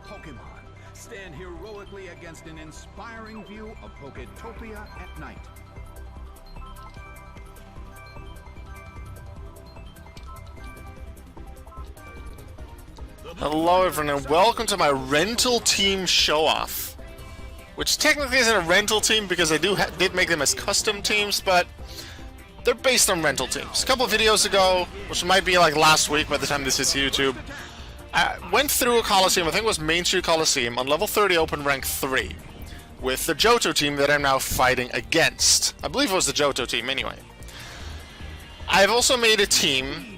Pokemon stand heroically against an inspiring view of Poketopia at night. Hello everyone and welcome to my rental team show-off. Which technically isn't a rental team because I did make them as custom teams, but they're based on rental teams. A couple of videos ago, which might be like last week by the time this hits YouTube, I went through a Colosseum, I think it was Main Street Colosseum, on level 30 open rank 3, with the Johto team that I'm now fighting against. I believe it was the Johto team anyway. I've also made a team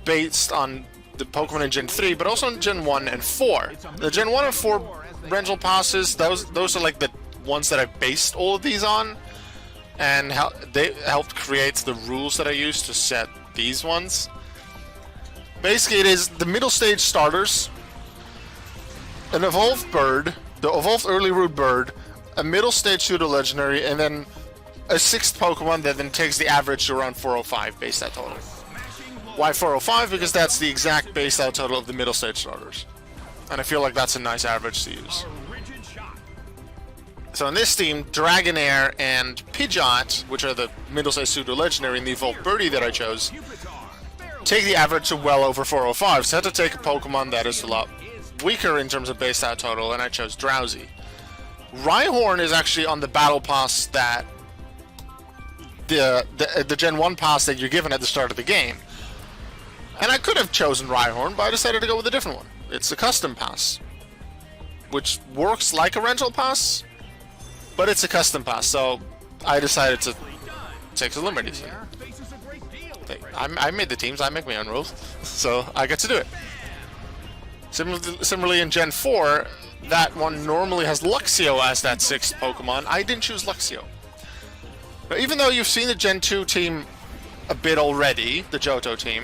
based on the Pokemon in Gen 3, but also in Gen 1 and 4. The Gen 1 and 4 rental passes, those are like the ones that I based all of these on, and they helped create the rules that I used to set these ones. Basically, it is the middle stage starters, an evolved bird, the evolved early root bird, a middle stage pseudo legendary, and then a 6th Pokemon that then takes the average to around 405 base out total. Why 405? Because that's the exact base out total of the middle stage starters. And I feel like that's a nice average to use. So in this team, Dragonair and Pidgeot, which are the middle stage pseudo legendary and the evolved birdie that I chose, take the average to well over 405. So I had to take a Pokemon that is a lot weaker in terms of base out total, and I chose Drowsy. Rhyhorn is actually on the battle pass that the Gen 1 pass that you're given at the start of the game. And I could have chosen Rhyhorn, but I decided to go with a different one. It's a custom pass, which works like a rental pass, but it's a custom pass, so I decided to take the Limerities. I made the teams, I make my own rules, so I get to do it. Similarly in Gen 4, that one normally has Luxio as that 6th Pokemon. I didn't choose Luxio. Now, even though you've seen the Gen 2 team a bit already, the Johto team,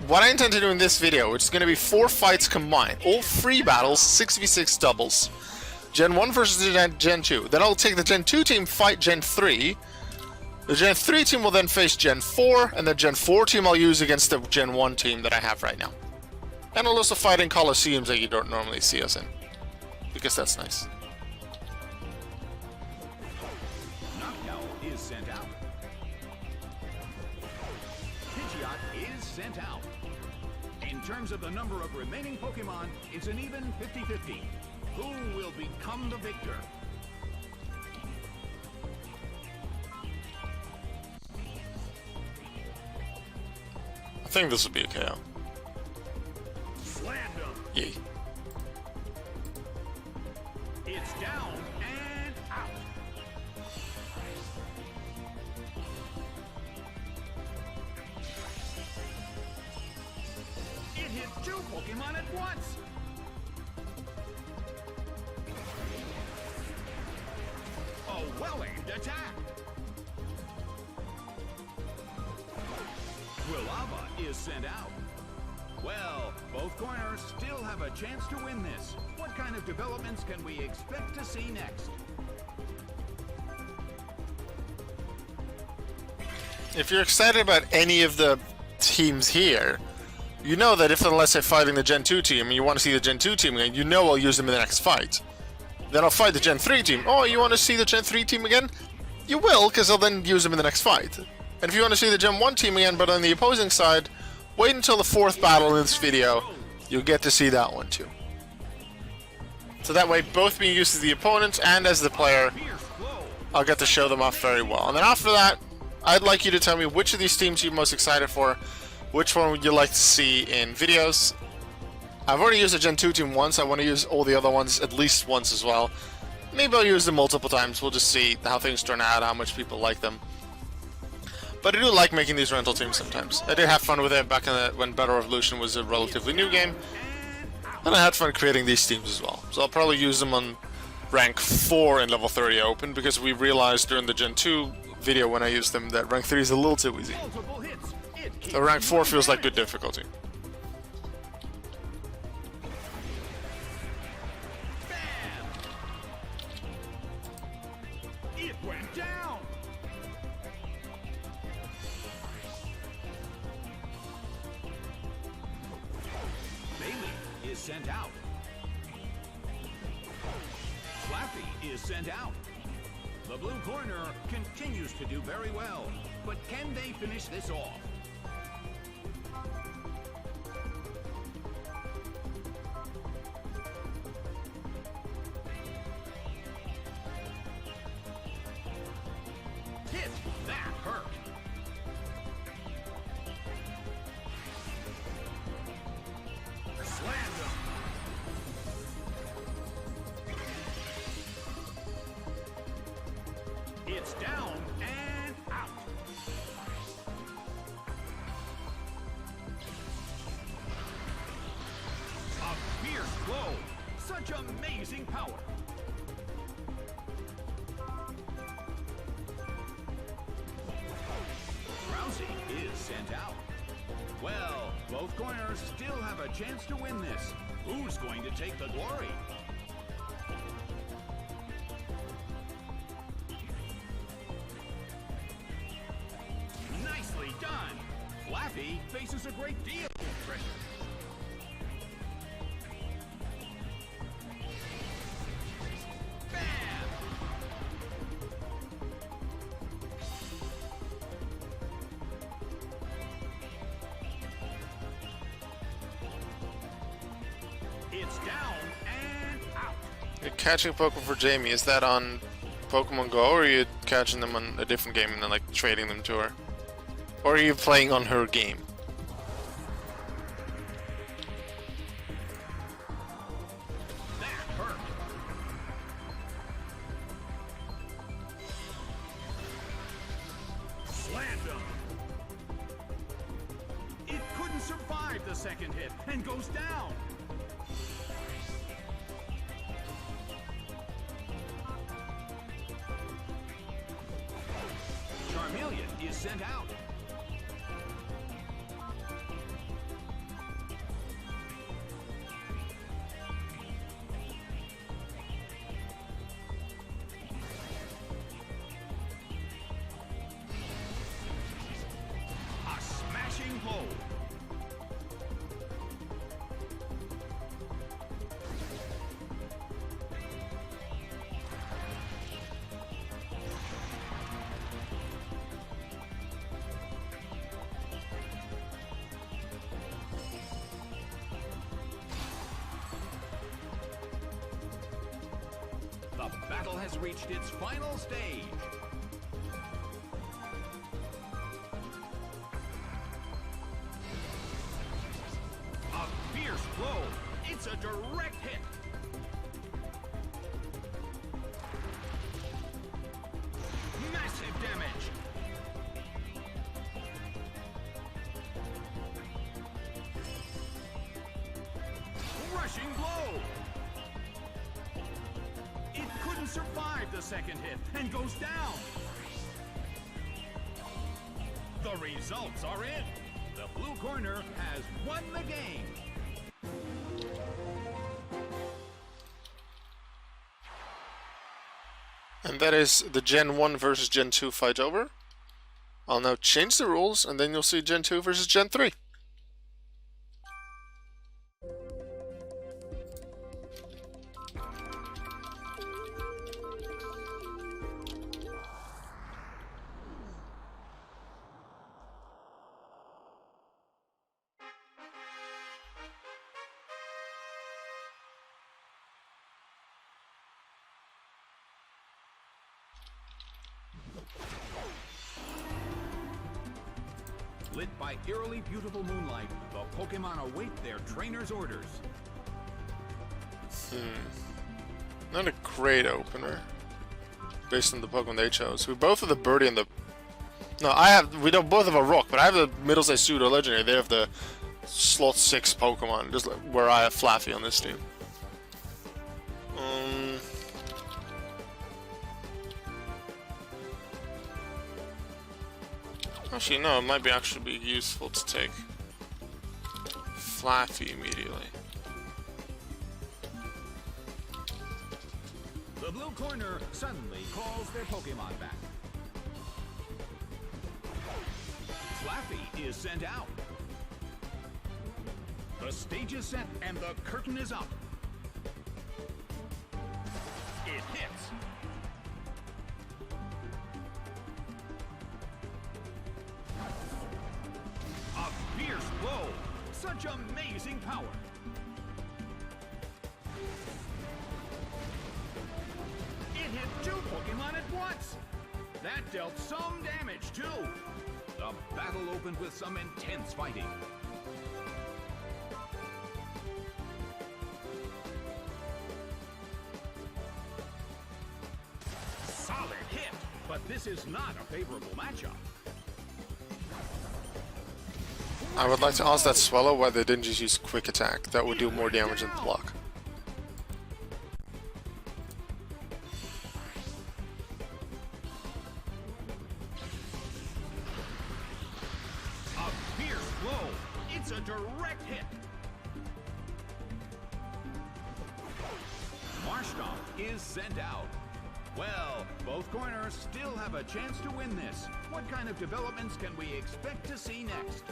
what I intend to do in this video, which is going to be 4 fights combined, all free battles, 6v6 doubles, Gen 1 versus Gen 2. Then I'll take the Gen 2 team, fight Gen 3. The Gen 3 team will then face Gen 4, and the Gen 4 team I'll use against the Gen 1 team that I have right now. And I'll also fight in Colosseums that you don't normally see us in, because that's nice. Knockout is sent out. Pidgeot is sent out. In terms of the number of remaining Pokemon, it's an even 50-50. Who will become the victor? I think this will be a KO. Yay. It's down and out. It hit 2 Pokemon at once. A well-aimed attack. Quilava is sent out. Well, both corners still have a chance to win this. What kind of developments can we expect to see next? If you're excited about any of the teams here, you know that if unless I'm fighting the Gen 2 team and you want to see the Gen 2 team again, you know I'll use them in the next fight. Then I'll fight the Gen 3 team. Oh, you want to see the Gen 3 team again? You will, because I'll then use them in the next fight. And if you want to see the Gen 1 team again, but on the opposing side, wait until the 4th battle in this video. You'll get to see that one too. So that way, both being used as the opponent and as the player, I'll get to show them off very well. And then after that, I'd like you to tell me which of these teams you're most excited for, which one would you like to see in videos. I've already used the Gen 2 team once, I want to use all the other ones at least once as well. Maybe I'll use them multiple times, we'll just see how things turn out, how much people like them. But I do like making these rental teams sometimes. I did have fun with it back in when Battle Revolution was a relatively new game. And I had fun creating these teams as well. So I'll probably use them on rank 4 in level 30 open, because we realized during the Gen 2 video when I used them that rank 3 is a little too easy. So rank 4 feels like good difficulty. It went down. Bailey is sent out. Flaffy is sent out. The blue corner continues to do very well, but can they finish this off? Hit! That hurt! Slammed him! It's down and out. A fierce blow. Such amazing power. Rousey is sent out. Well, both corners still have a chance to win this. Who's going to take the glory? Nicely done! Flaffy faces a great deal of pressure. Bam! It's down and out. You're catching Pokemon for Jamie. Is that on Pokemon Go, or are you catching them on a different game and then like trading them to her? Or are you playing on her game? That hurt. Slammed him. It couldn't survive the second hit and goes down. Charmeleon is sent out. A smashing blow. The battle has reached its final stage. A fierce blow. It's a direct hit. Massive damage. Rushing blow. It couldn't survive the second hit and goes down. The results are in. The blue corner has won the game. And that is the Gen 1 versus Gen 2 fight over. I'll now change the rules, and then you'll see Gen 2 versus Gen 3. Lit by eerily beautiful moonlight, the Pokémon await their trainer's orders. Not a great opener, based on the Pokemon they chose. We both have the Birdie and the... No, we don't both have a Rock, but I have the Middle-sized Pseudo Legendary. They have the Slot 6 Pokemon, just like where I have Flaffy on this team. Actually, no, it might be actually be useful to take Flaffy immediately. The blue corner suddenly calls their Pokémon back. Flaffy is sent out. The The stage is set and the curtain is up. It hits. A fierce blow. Such amazing power. It hit two Pokemon at once. That dealt some damage too. The battle opened with some intense fighting. Solid hit, but this is not a favorable matchup. I would like to ask that Swallow why they didn't just use Quick Attack. That would do more damage than Block. A fierce blow. It's a direct hit. Marshtomp is sent out. Well, both corners still have a chance to win this. What kind of developments can we expect to see next?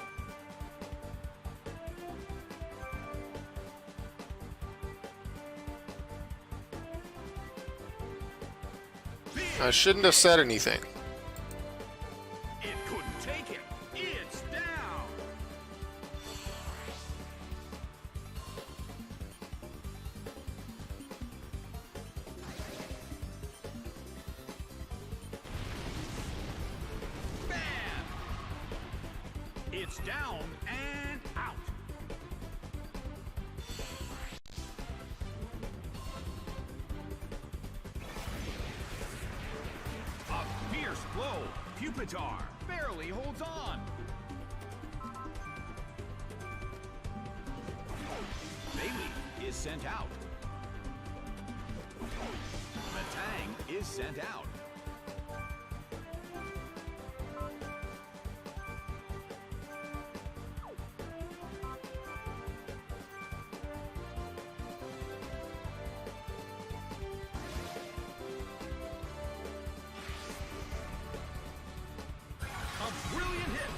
I shouldn't have said anything. It couldn't take it. It's down. Bam! It's down and out. A fierce blow. Pupitar barely holds on. Bailey is sent out. Matang is sent out. A brilliant hit.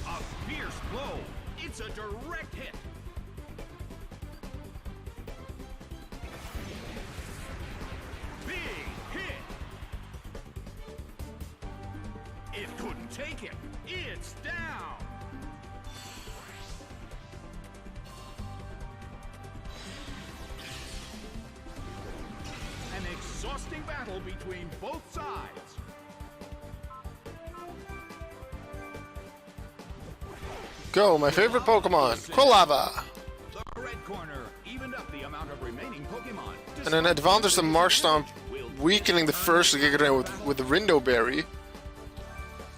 A fierce blow. It's a direct hit. Big hit. It couldn't take it. It's down. An exhausting battle between both sides. Go, my favorite Pokemon, Quilava! The red corner evened up the amount of remaining Pokemon. And an advantage to Marshtomp, weakening the first Giga Drain with the Rindo Berry.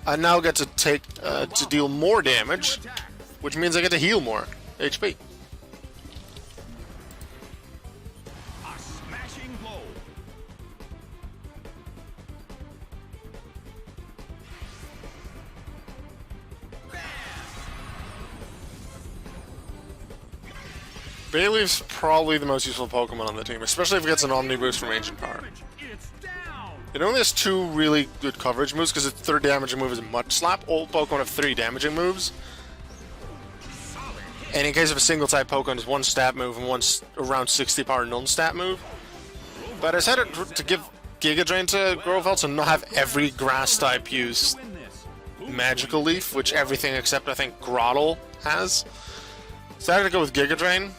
I now get to take to deal more damage, which means I get to heal more HP. A smashing blow. Bayleef's probably the most useful Pokemon on the team, especially if it gets an Omni Boost from Ancient Power. It's down. It only has 2 really good coverage moves because its 3rd damaging move is Mud Slap. All Pokemon have 3 damaging moves. And in case of a single type Pokemon, it's 1 stat move and 1 around 60 power non-stat move. But I said it to give Giga Drain to Growlithe to not have every grass type use Magical Leaf, which everything except I think Grotle has. So I had to go with Giga Drain.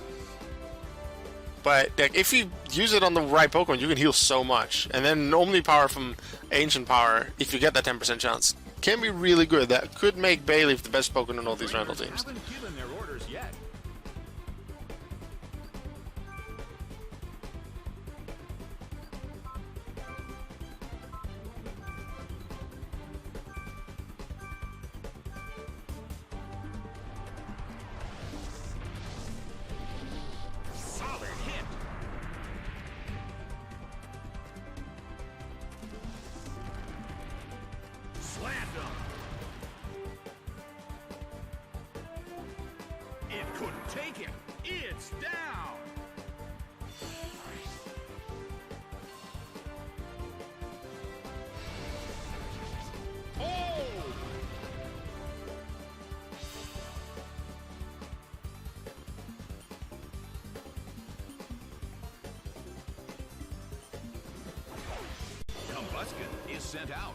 But like, if you use it on the right Pokemon, you can heal so much. And then Omni Power from Ancient Power, if you get that 10% chance, can be really good. That could make Bayleef the best Pokemon in all these rental teams. Haven't given their orders yet. Solid hit. Slammed him. It couldn't take it. It's down. Combusken is sent out.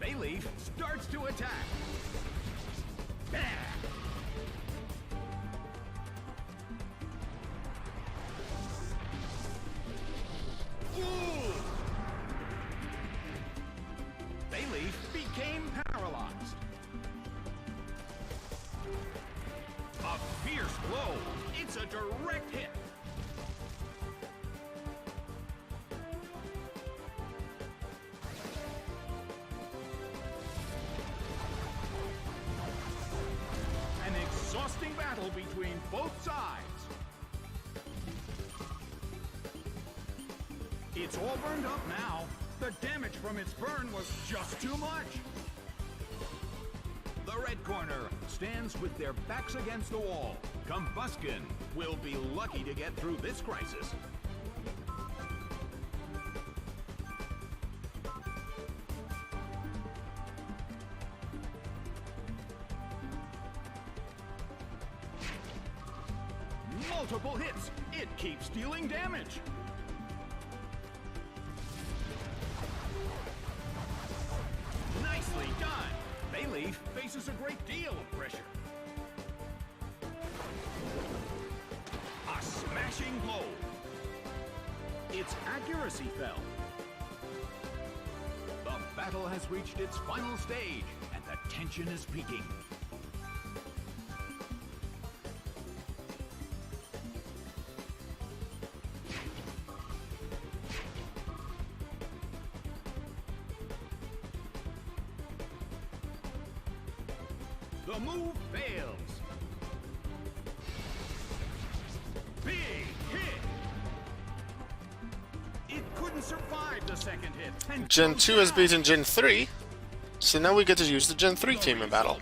Bayleaf starts to attack. Ooh! Bayleaf became paralyzed. A fierce blow. It's a direct hit. An exhausting battle between both sides. It's all burned up now. The damage from its burn was just too much. The red corner stands with their backs against the wall. Combusken will be lucky to get through this crisis. Multiple hits. It keeps dealing damage. Nicely done. Bayleaf faces a great deal of pressure. A smashing blow. Its accuracy fell. The battle has reached its final stage, and the tension is peaking. The move fails. Big hit. It couldn't survive the second hit. And Gen 2 has beaten Gen 3, so now we get to use the Gen 3 team in battle.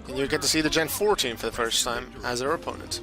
And you get to see the Gen 4 team for the first time as our opponent.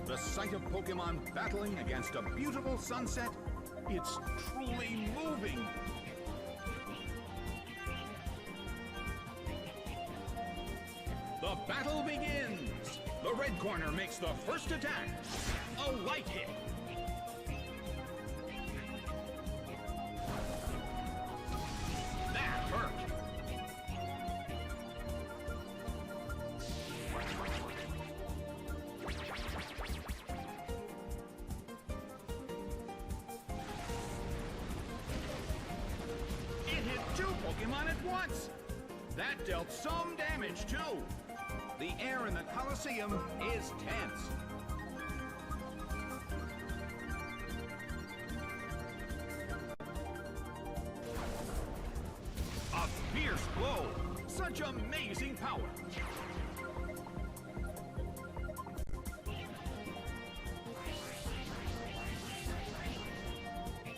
The sight of Pokemon battling against a beautiful sunset, it's truly moving. The battle begins. The red corner makes the first attack. A light hit. That hurt. Pokemon at once. That dealt some damage too. The air in the Colosseum is tense. A fierce blow. Such amazing power.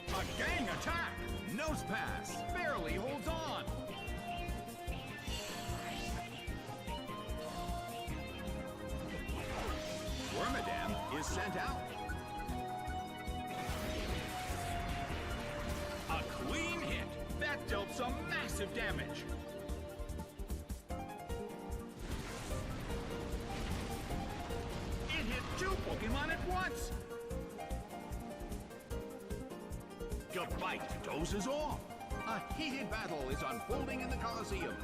A gang attack. Nose pass. Barely holds on. Wormadam is sent out. A clean hit. That dealt some massive damage. It hit two Pokemon at once. Gabite dozes off. A heated battle is unfolding in the Colosseum.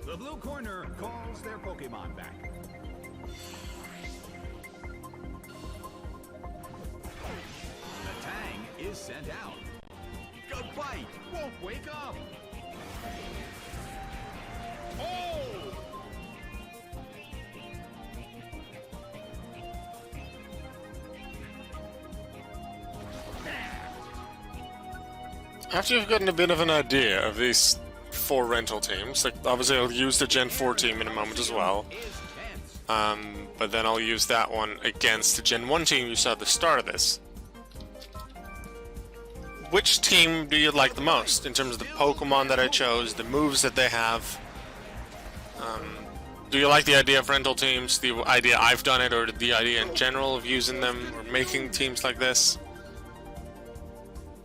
The blue corner calls their Pokemon back. The Tang is sent out. Gabite won't wake up. Oh! After you've gotten a bit of an idea of these 4 rental teams, like obviously I'll use the Gen 4 team in a moment as well, but then I'll use that one against the Gen 1 team you saw at the start of this. Which team do you like the most in terms of the Pokemon that I chose, the moves that they have? Do you like the idea of rental teams, the idea I've done it, or the idea in general of using them or making teams like this?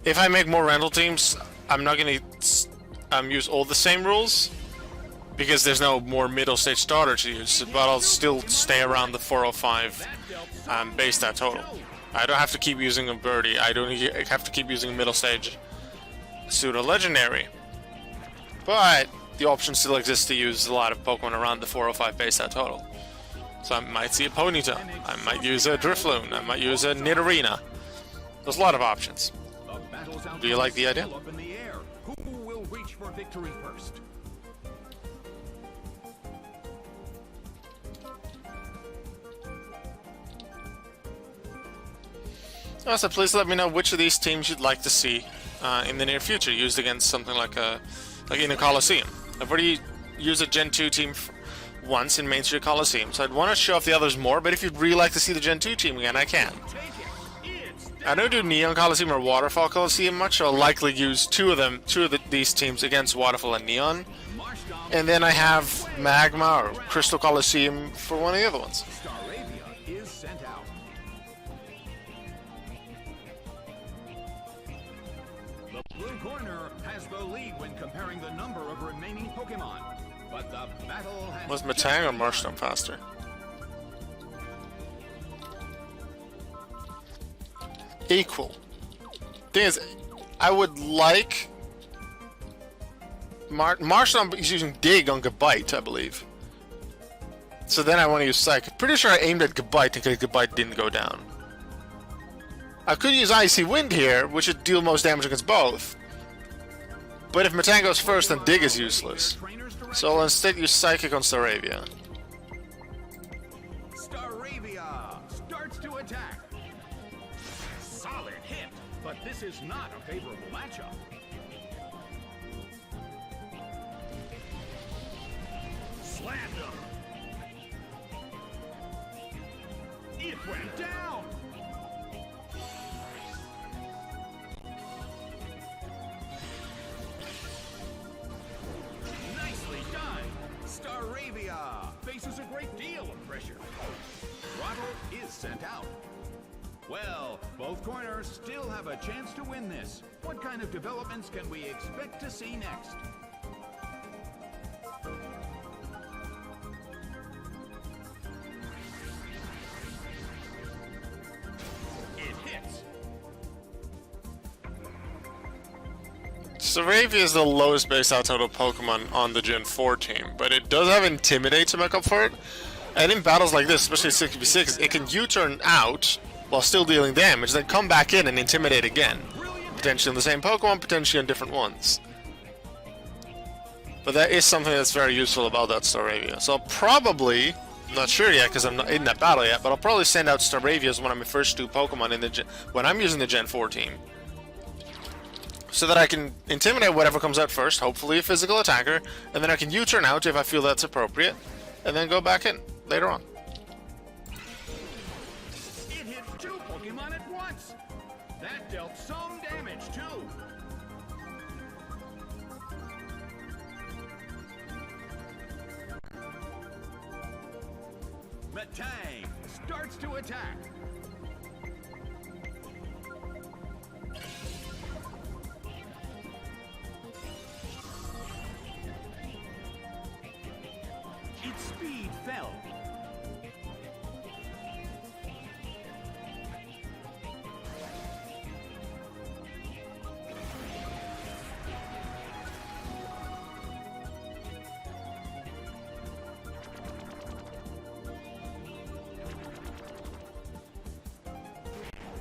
If I make more rental teams, I'm not going to use all the same rules, because there's no more middle stage starter to use, but I'll still stay around the 405 base stat total. I don't have to keep using a birdie, I don't have to keep using a middle stage pseudo legendary. But the option still exists to use a lot of Pokemon around the 405 base stat total. So I might see a Ponyta, I might use a Drifloon, I might use a Nidorina. There's a lot of options. Do you like the idea? Who will reach for victory first? Also, please let me know which of these teams you'd like to see in the near future used against something like in a Colosseum. I've already used a Gen 2 team once in Main Street Colosseum, so I'd want to show off the others more, but if you'd really like to see the Gen 2 team again, I can. I don't do Neon Colosseum or Waterfall Colosseum much, so I'll likely use two of these teams against Waterfall and Neon. And then I have Magma or Crystal Colosseum for one of the other ones. Is sent out. The blue corner has the lead when comparing the number of remaining Pokemon. But the battle has... Was Metang or Marshtomp faster? Equal. Thing is, I would like... Marshtomp is using Dig on Gabite, I believe. So then I want to use Psychic. Pretty sure I aimed at Gabite because Gabite didn't go down. I could use Icy Wind here, which would deal most damage against both. But if Metang goes first, then Dig is useless. So I'll instead use Psychic on Staravia. Staravia starts to attack. Solid hit, but this is not a favorable matchup. Slammed him. It went down. Nicely done. Staravia faces a great deal of pressure. Throttle is sent out. Well, both corners still have a chance to win this. What kind of developments can we expect to see next? It hits. Staravia is the lowest base out total Pokemon on the Gen 4 team, but it does have Intimidate to make up for it. And in battles like this, especially 6v6, it can U-turn out while still dealing damage, then come back in and Intimidate again. Potentially on the same Pokemon, potentially on different ones. But that is something that's very useful about that Staravia. So I'll probably, I'm not sure yet because I'm not in that battle yet, but I'll probably send out Staravia as one of my first 2 Pokemon in the when I'm using the Gen 4 team. So that I can intimidate whatever comes out first, hopefully a physical attacker, and then I can U-turn out if I feel that's appropriate, and then go back in later on. It hit 2 Pokemon at once. That dealt some damage too. Metang starts to attack. Its speed fell.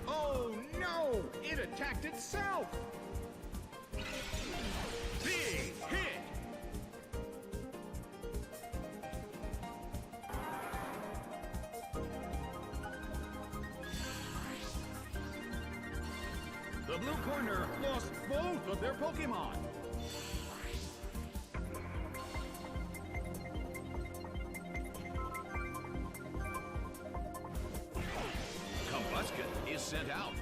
Oh no! It attacked itself! Big hit! The blue corner lost both of their Pokémon. Combustion is sent out.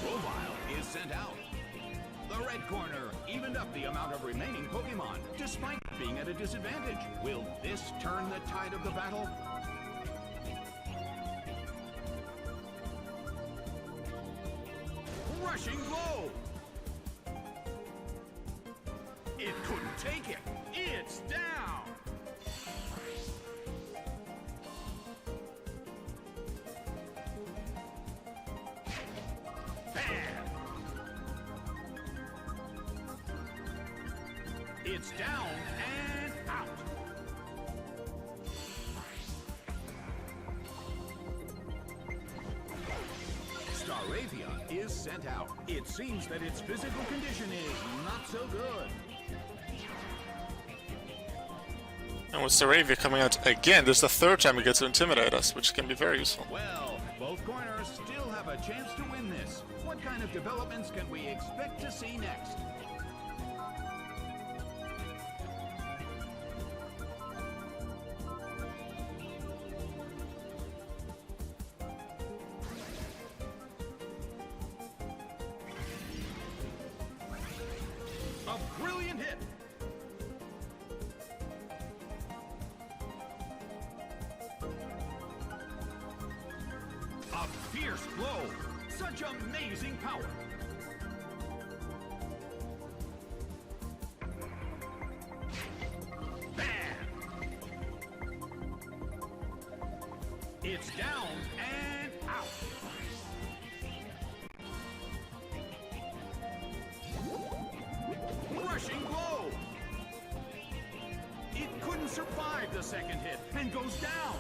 Robile is sent out. The red corner evened up the amount of remaining Pokémon, despite being at a disadvantage. Will this turn the tide of the battle? Rushing blow! It couldn't take it. It's down! Bad! It's down and out. Staravia is sent out. It seems that its physical condition is not so good. And with Staravia coming out again, this is the third time we get to intimidate us, which can be very useful. Well, both corners still have a chance to win this. What kind of developments can we expect to see next? A brilliant hit! A fierce blow! Such amazing power! Bam! It's down and out! Rushing blow! It couldn't survive the second hit and goes down!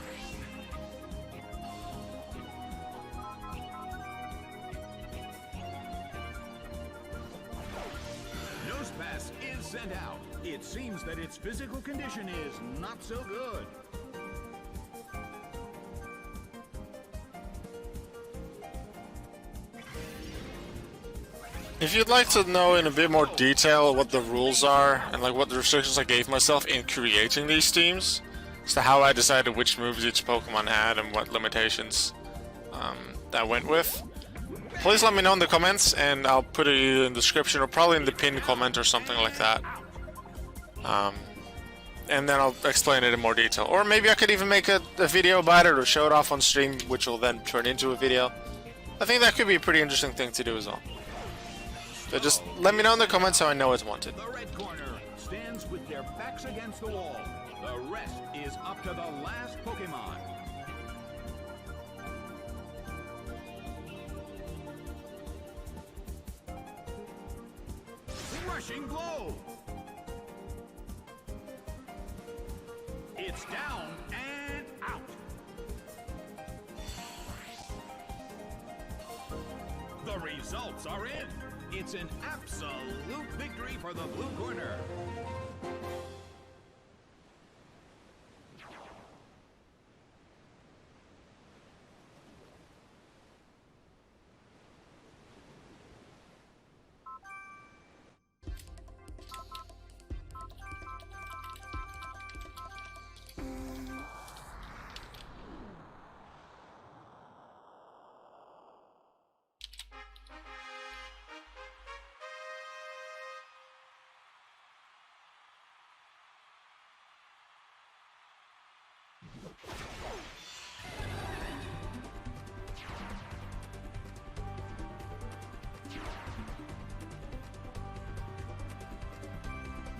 Nose Pass is sent out. It seems that its physical condition is not so good. If you'd like to know in a bit more detail what the rules are and like what the restrictions I gave myself in creating these teams, as to how I decided which moves each Pokemon had and what limitations that went with, please let me know in the comments and I'll put it either in the description or probably in the pinned comment or something like that. And then I'll explain it in more detail. Or maybe I could even make a video about it or show it off on stream, which will then turn into a video. I think that could be a pretty interesting thing to do as well. So just let me know in the comments how I know it's wanted. The red corner stands with their backs against the wall. The rest is up to the last Pokemon. Rushing blow! It's down and out. The results are in. It's an absolute victory for the blue corner.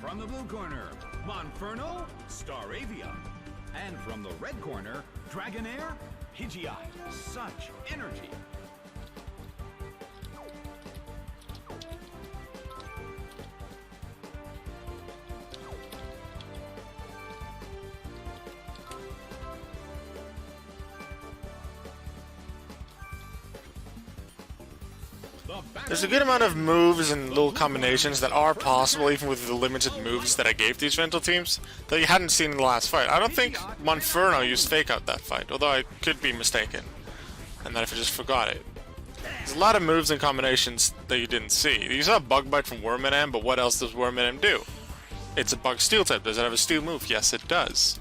From the blue corner, Monferno, Staravia. And from the red corner, Dragonair, Pidgeot. Such energy. There's a good amount of moves and little combinations that are possible even with the limited moves that I gave these rental teams that you hadn't seen in the last fight. I don't think Monferno used Fake Out that fight, although I could be mistaken. And then if I just forgot it. There's a lot of moves and combinations that you didn't see. You saw Bug Bite from Wormadam, but what else does Wormadam do? It's a Bug Steel type. Does it have a Steel move? Yes, it does.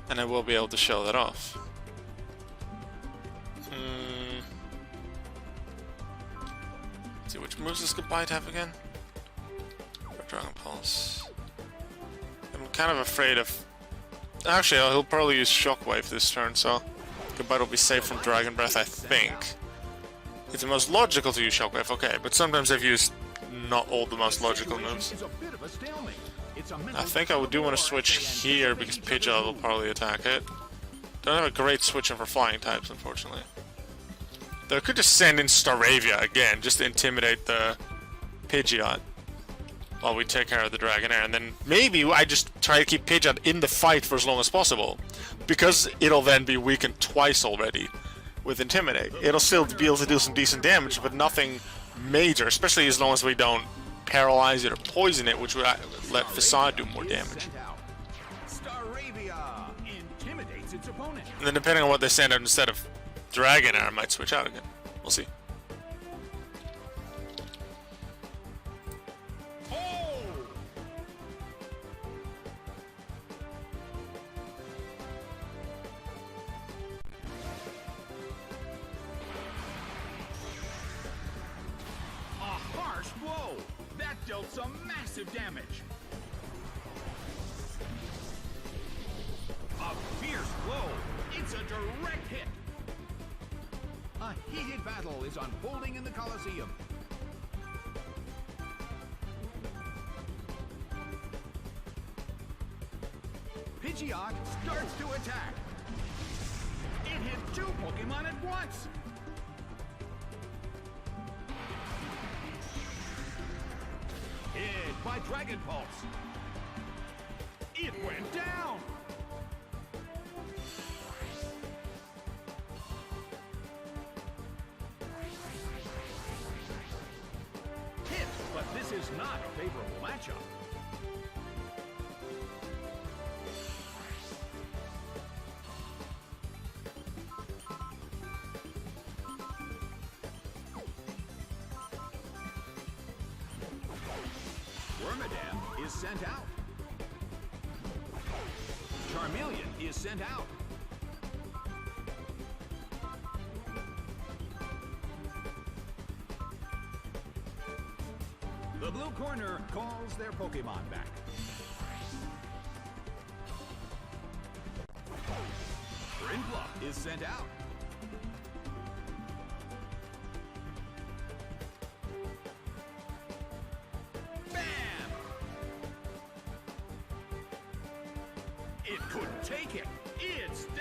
And I will be able to show that off. Let's see, which moves does Goodbye have again? Dragon Pulse. I'm kind of afraid of... Actually, he'll probably use Shockwave this turn, so Goodbye will be safe from Dragon Breath, I think. It's the most logical to use Shockwave, okay, but sometimes I've used not all the most logical moves. I think I do want to switch here because Pidgeot will probably attack it. Don't have a great switch in for flying types, unfortunately. Though I could just send in Staravia again, just to intimidate the Pidgeot while we take care of the Dragonair, and then maybe I just try to keep Pidgeot in the fight for as long as possible, because it'll then be weakened twice already with Intimidate. It'll still be able to do some decent damage, but nothing major, especially as long as we don't paralyze it or poison it, which would let Facade do more damage. And then depending on what they send out instead of Dragonair, I might switch out again. We'll see. Dealt some massive damage. A fierce blow. It's a direct hit. A heated battle is unfolding in the Colosseum. Pidgeot starts to attack. It hit two Pokemon at once. Hit by Dragon Pulse. It went down. Hit, but this is not a favorable matchup. Wormadam is sent out. Charmeleon is sent out. The blue corner calls their Pokemon back. Rinpluff is sent out. It couldn't take it. It's down.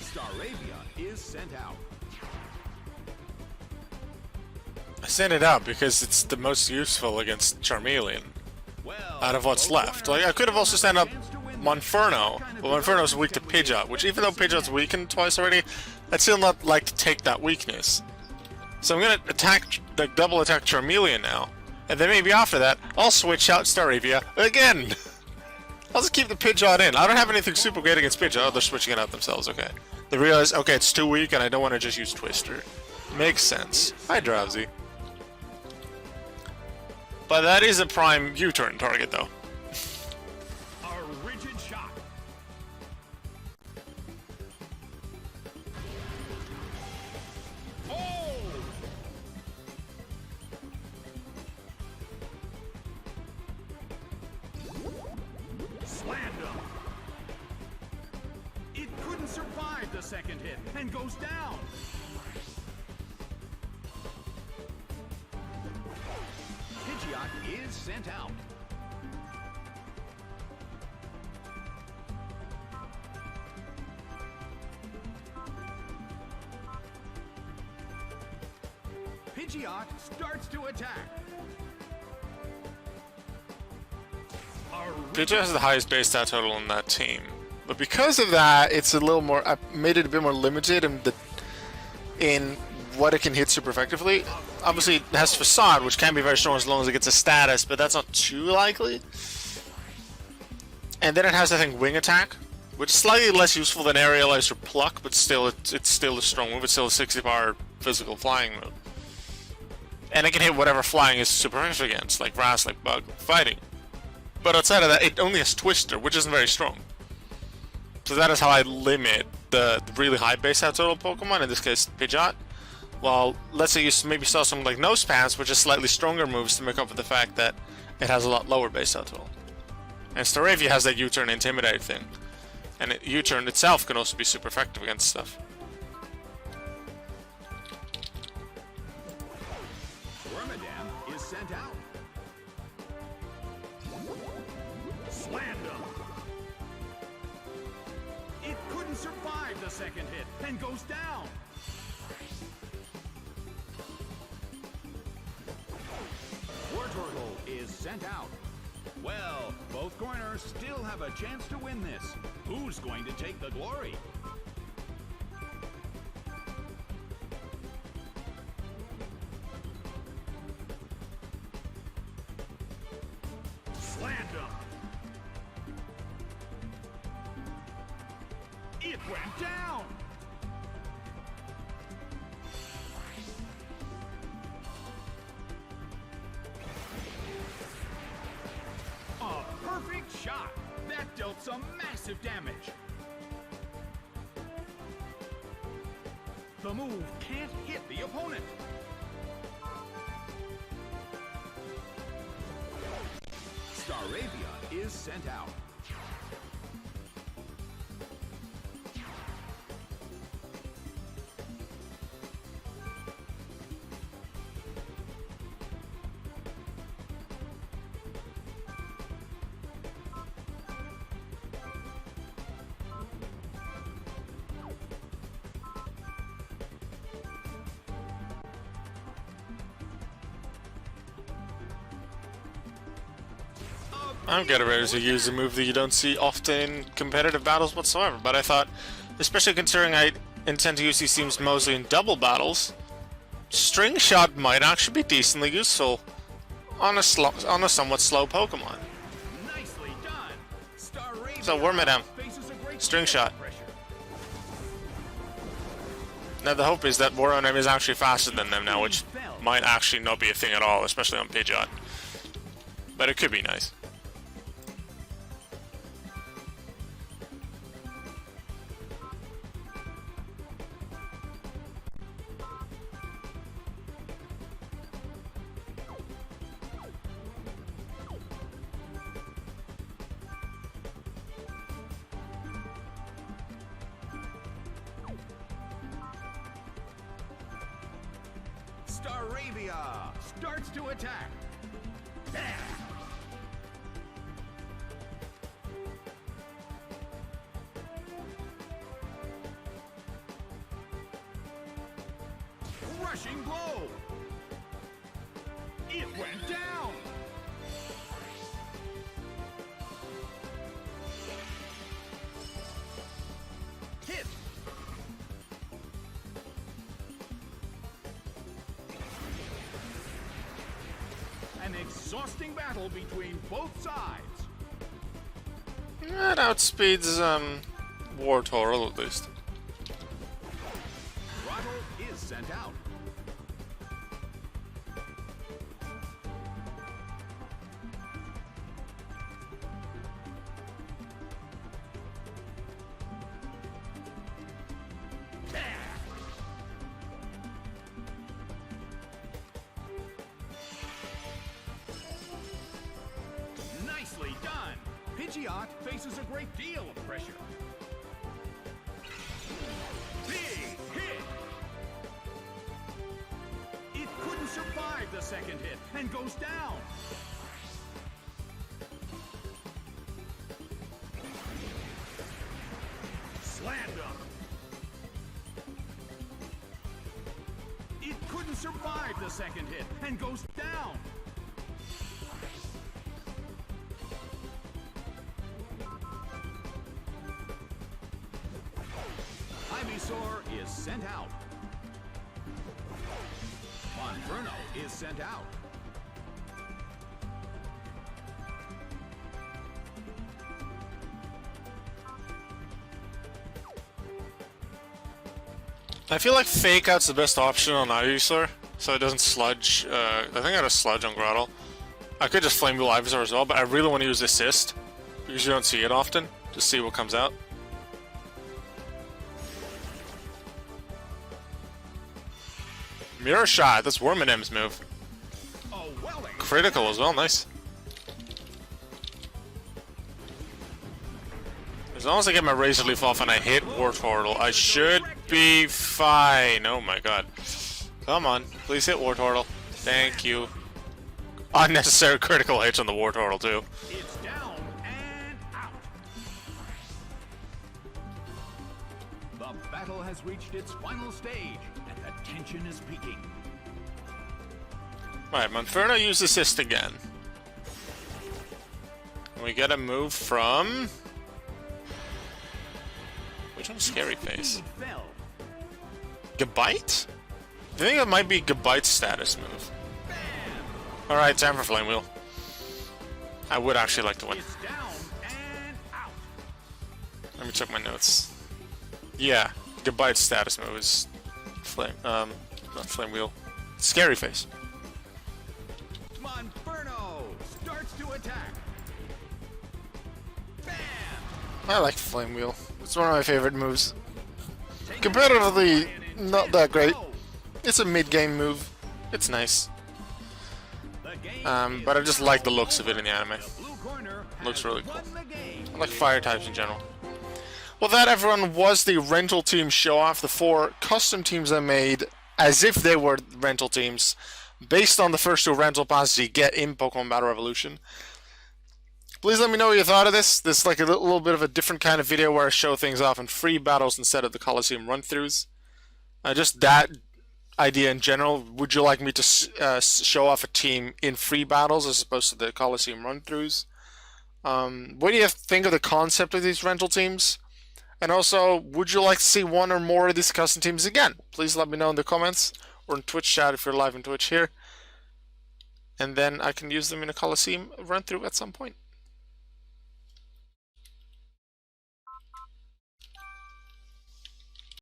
Staravia is sent out. I sent it out because it's the most useful against Charmeleon out of what's left. Like, I could have also sent up Monferno, but Monferno's weak to Pidgeot, which even though Pidgeot's weakened twice already, I'd still not like to take that weakness. So I'm gonna attack, like, double attack Charmeleon now, and then maybe after that, I'll switch out Staravia again! I'll just keep the Pidgeot in. I don't have anything super great against Pidgeot. Oh, they're switching it out themselves, okay. They realize, okay, it's too weak and I don't want to just use Twister. Makes sense. Hi, Drowsy. But that is a prime U-turn target, though. A rigid shot. Oh! Slammed him. It couldn't survive the second hit and goes down. Pidgeot is sent out. Pidgeot starts to attack. Pidgeot has the highest base stat total on that team. But because of that, it's a little more... I made it a bit more limited in what it can hit super effectively. Obviously, it has Facade, which can be very strong as long as it gets a status, but that's not too likely. And then it has, I think, Wing Attack, which is slightly less useful than Aerialize or Pluck, but still, it's still a strong move. It's still a 60-power physical flying move. And it can hit whatever flying is super effective against, like Grass, like Bug, Fighting. But outside of that, it only has Twister, which isn't very strong. So that is how I limit the really high base stat total Pokemon, in this case Pidgeot. Well, let's say you maybe saw something like Nosepass, which is slightly stronger moves to make up for the fact that it has a lot lower base stat total. And Staravia has that U-turn Intimidate thing. And U-turn itself can also be super effective against stuff. Wormadam is sent out. Slammed him. It couldn't survive the second hit and goes down. Wartortle is sent out. Well, both corners still have a chance to win this. Who's going to take the glory? Slammed him. It went down. A perfect shot. That dealt some massive damage. The move can't hit the opponent. Staravia is sent out. I'm getting ready to use a move that you don't see often in competitive battles whatsoever, but I thought, especially considering I intend to use these teams mostly in double battles, String Shot might actually be decently useful on a somewhat slow Pokemon. Nicely done. Staravia So Wormadam, faces a great String deal of Shot. pressure. Now the hope is that Wormadam is actually faster than them now, which might actually not be a thing at all, especially on Pidgeot. But it could be nice. Staravia starts to attack. Bam! Rushing blow. It went down. Hit. An exhausting battle between both sides. That outspeeds Wartortle at least. Throttle is sent out. Nicely done. Pidgeot faces a great deal of pressure. Big hit. It couldn't survive the second hit and goes down. Slammed him. It couldn't couldn't survive the second hit and goes down. Ivysaur is sent out. Monferno is sent out. I feel like Fake Out's the best option on Ivysaur, so it doesn't sludge. I think I got a sludge on Grottle. I could just Flame Wheel Ivysaur as well, but I really want to use Assist, because you don't see it often, to see what comes out. Mirror Shot, that's Worminim's move. Critical as well, nice. As long as I get my Razor Leaf off and I hit Wartortle, I should be fine. Oh my god. Come on, please hit Wartortle. Thank you. Unnecessary critical hits on the Wartortle too. It's down and out. The battle has reached its final stage, and the tension is peaking. Alright, Monferno used Assist again. We get a move from... Which one's Scary Face? Gabite? I think it might be Gabite's status move. Alright, time for Flame Wheel. I would actually like to win. Let me check my notes. Yeah, Gabite's status move is not Flame Wheel. Scary Face. Monferno starts to attack. Bam! I like Flame Wheel. It's one of my favorite moves. Competitively, not that great. It's a mid-game move. It's nice. But I just like the looks of it in the anime. Looks really cool. I like fire types in general. Well, that, everyone, was the rental team show-off. The 4 custom teams I made as if they were rental teams, based on the first 2 rental passes you get in Pokémon Battle Revolution. Please let me know what you thought of this. This is like a little bit of a different kind of video where I show things off in free battles instead of the Colosseum run-throughs. Just that idea in general. Would you like me to show off a team in free battles as opposed to the Colosseum run-throughs? What do you think of the concept of these rental teams? And also, would you like to see one or more of these custom teams again? Please let me know in the comments or in Twitch chat if you're live in Twitch here. And then I can use them in a Colosseum run-through at some point.